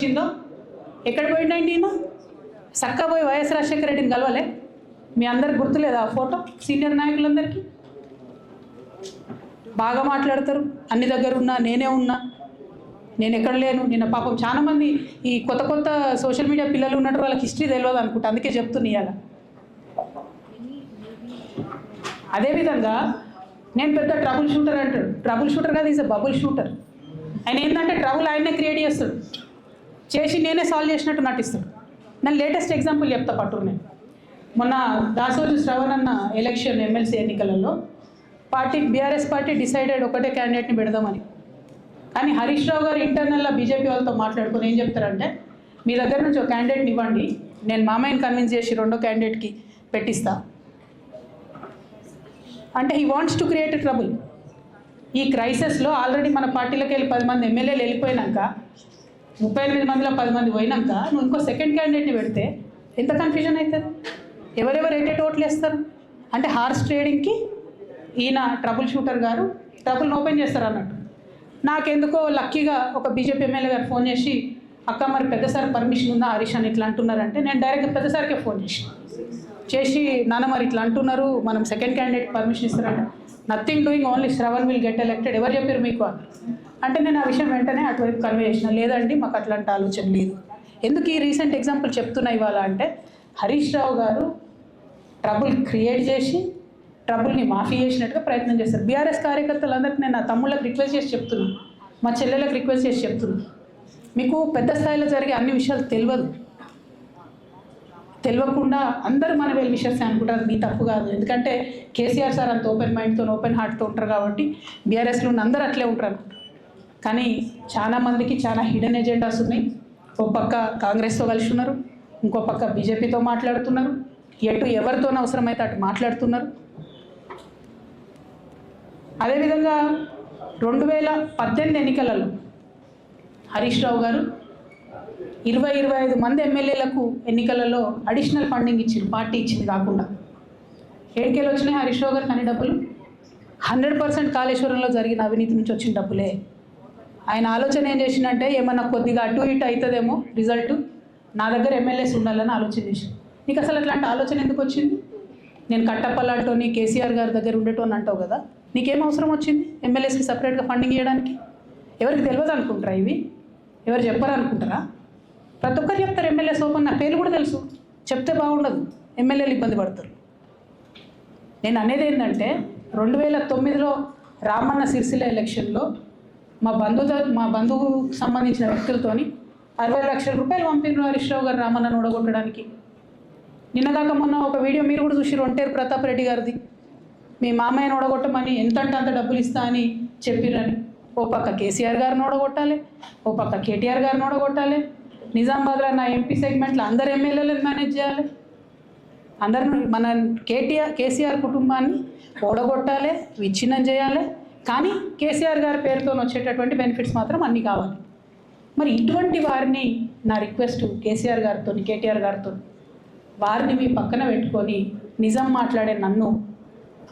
వచ్చిందో ఎక్కడ పోయిండండి ఈయన చక్కా పోయి వైఎస్ రాజశేఖర రెడ్డిని కలవలే. మీ అందరికి గుర్తులేదా ఆ ఫోటో? సీనియర్ నాయకులందరికీ బాగా మాట్లాడతారు. అన్ని దగ్గర ఉన్నా, నేనే ఉన్నా, నేను ఎక్కడ లేను. నిన్న పాపం చాలామంది ఈ కొత్త కొత్త సోషల్ మీడియా పిల్లలు ఉన్నట్టు వాళ్ళకి హిస్టరీ తెలియదు అనుకుంటా, అందుకే చెప్తున్నా ఇవాళ. అదేవిధంగా నేను పెద్ద ట్రబుల్ షూటర్ అంటాడు. ట్రబుల్ షూటర్ కాదు, ఈజ్ అ బబుల్ షూటర్. ఆయన ఏంటంటే ట్రబుల్ ఆయనే క్రియేట్ చేస్తాడు, చేసి నేనే సాల్వ్ చేసినట్టు నటిస్తాడు. నేను లేటెస్ట్ ఎగ్జాంపుల్ చెప్తా పట్టు. నేను మొన్న దాసోజు శ్రవణ్ అన్న ఎలక్షన్ ఎమ్మెల్సీ ఎన్నికలలో బీఆర్ఎస్ పార్టీ డిసైడెడ్ ఒకటే క్యాండిడేట్ని పెడదామని. కానీ హరీష్ రావు గారు ఇంటర్నల్గా బీజేపీ వాళ్ళతో మాట్లాడుకుని ఏం చెప్తారంటే, మీ దగ్గర నుంచి ఒక క్యాండిడేట్ని ఇవ్వండి, నేను మామయ్యని కన్విన్స్ చేసి రెండో క్యాండిడేట్కి పెట్టిస్తా అంటే he wants to create a trouble. ఈ క్రైసిస్లో ఆల్రెడీ మన పార్టీలోకి వెళ్ళి 10 మంది ఎమ్మెల్యేలు వెళ్ళిపోయినాక, 38 మందిలో 10 మంది పోయినాక నువ్వు ఇంకో సెకండ్ క్యాండిడేట్ని పెడితే ఎంత కన్ఫ్యూజన్ అవుతుంది? ఎవరెవరు ఎటెట్ ఓట్లు వేస్తారు? అంటే హార్స్ ట్రేడింగ్కి ఈయన ట్రబుల్ షూటర్ గారు ట్రబుల్ని ఓపెన్ చేస్తారు అన్నట్టు. నాకెందుకో లక్కీగా ఒక బీజేపీ ఎమ్మెల్యే గారు ఫోన్ చేసి, అక్క మరి పెద్దసారి పర్మిషన్ ఉందా హరీష్ అని ఇట్లా అంటున్నారంటే, నేను డైరెక్ట్గా పెద్దసారికే ఫోన్ చేసి నాన్న మరి ఇట్లా అంటున్నారు, మనం సెకండ్ క్యాండిడేట్ పర్మిషన్ ఇస్తారంట. Nothing doing, only Shravan will get elected. ఎవరు చెప్పారు మీకు అని అంటే, నేను ఆ విషయం వెంటనే అటువైపు కన్వే చేసిన. లేదండి మాకు అట్లాంటి ఆలోచన లేదు. ఎందుకు ఈ రీసెంట్ ఎగ్జాంపుల్ చెప్తున్నా ఇవాళ అంటే, హరీష్ రావు గారు ట్రబుల్ క్రియేట్ చేసి ట్రబుల్ని మాఫీ చేసినట్టుగా ప్రయత్నం చేస్తారు. బీఆర్ఎస్ కార్యకర్తలందరికీ నేను నా తమ్ముళ్ళకి రిక్వెస్ట్ చేసి చెప్తున్నాను, మా చెల్లెలకు రిక్వెస్ట్ చేసి చెప్తున్నాను, మీకు పెద్ద స్థాయిలో జరిగే అన్ని విషయాలు తెలియకుండా అందరూ మన వెల్ విషయర్స్ అనుకుంటారు. మీ తప్పు కాదు, ఎందుకంటే కేసీఆర్ సార్ అంత ఓపెన్ మైండ్తో ఓపెన్ హార్ట్తో ఉంటారు కాబట్టి బీఆర్ఎస్లో ఉన్న అందరూ అట్లే ఉంటారు. కానీ చాలామందికి చాలా హిడెన్ ఎజెండాస్ ఉన్నాయి. ఓ పక్క కాంగ్రెస్తో కలిసి ఉన్నారు, ఇంకో పక్క బీజేపీతో మాట్లాడుతున్నారు, ఎటు ఎవరితోనూ అవసరమైతే అటు మాట్లాడుతున్నారు. అదేవిధంగా 2018 ఎన్నికలలో హరీష్ రావు గారు 20-25 మంది ఎమ్మెల్యేలకు ఎన్నికలలో అడిషనల్ ఫండింగ్ ఇచ్చారు, పార్టీ ఇచ్చింది కాకుండా. ఏడికేలు వచ్చినాయి హరీష్ రావు గారికి అన్ని డబ్బులు? 100% కాళేశ్వరంలో జరిగిన అవినీతి నుంచి వచ్చిన డబ్బులే. ఆయన ఆలోచన ఏం చేసిందంటే, ఏమన్నా కొద్దిగా అటు ఇటు అవుతుందేమో రిజల్ట్, నా దగ్గర ఎమ్మెల్యేస్ ఉండాలని ఆలోచన చేసింది. నీకు అసలు అట్లాంటి ఆలోచన ఎందుకు వచ్చింది? నేను కట్టప్పలాంటోని కేసీఆర్ గారి దగ్గర ఉండేటోని అంటావు కదా, నీకేం అవసరం వచ్చింది ఎమ్మెల్యేస్కి సపరేట్గా ఫండింగ్ ఇవ్వడానికి? ఎవరికి తెలియదు అనుకుంటారా? ఇవి ఎవరు చెప్పరు అనుకుంటారా? ప్రతి ఒక్కరు చెప్తారు ఎమ్మెల్యేస్ ఓపెన్, నా పేర్లు కూడా తెలుసు, చెప్తే బాగుండదు, ఎమ్మెల్యేలు ఇబ్బంది పడతారు. నేను అనేది ఏంటంటే, 2009లో రామన్న సిరిసిల్ల ఎలక్షన్లో మా బంధువుకు సంబంధించిన వ్యక్తులతోని 60 లక్షల రూపాయలు పంపినారు హరీష్ రావు గారు రామన్నను ఓడగొట్టడానికి. నిన్నగాక మొన్న ఒక వీడియో మీరు కూడా చూసి, ఒంటేరు ప్రతాప్ రెడ్డి గారిది, మీ మామయ్యను ఓడగొట్టమని ఎంతంటే అంత డబ్బులు ఇస్తా అని చెప్పిరని. ఓ పక్క కేసీఆర్ గారిని ఓడగొట్టాలి, ఓ పక్క కేటీఆర్ గారిని ఓడగొట్టాలి. నిజామాబాద్లో నా ఎంపీ సెగ్మెంట్లో అందరు ఎమ్మెల్యేలను మేనేజ్ చేయాలి, అందరిని మన కేసీఆర్ కుటుంబాన్ని ఓడగొట్టాలి, విచ్ఛిన్నం చేయాలి. కానీ కేసీఆర్ గారి పేరుతో వచ్చేటటువంటి బెనిఫిట్స్ మాత్రం అన్నీ కావాలి. మరి ఇటువంటి వారిని నా రిక్వెస్ట్ కేసీఆర్ గారితో, కేటీఆర్ గారితో, వారిని మీ పక్కన పెట్టుకొని నిజం మాట్లాడే నన్ను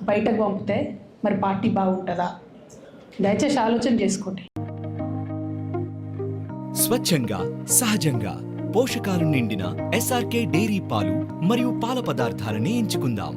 బయటకు పంపితే మరి పార్టీ బాగుంటుందా? దయచేసి ఆలోచన చేసుకోండి. స్వచ్ఛంగా, సహజంగా, పోషకాలు నిండిన SRK డైరీ పాలు మరియు పాల పదార్థాలని ఎంచుకుందాం.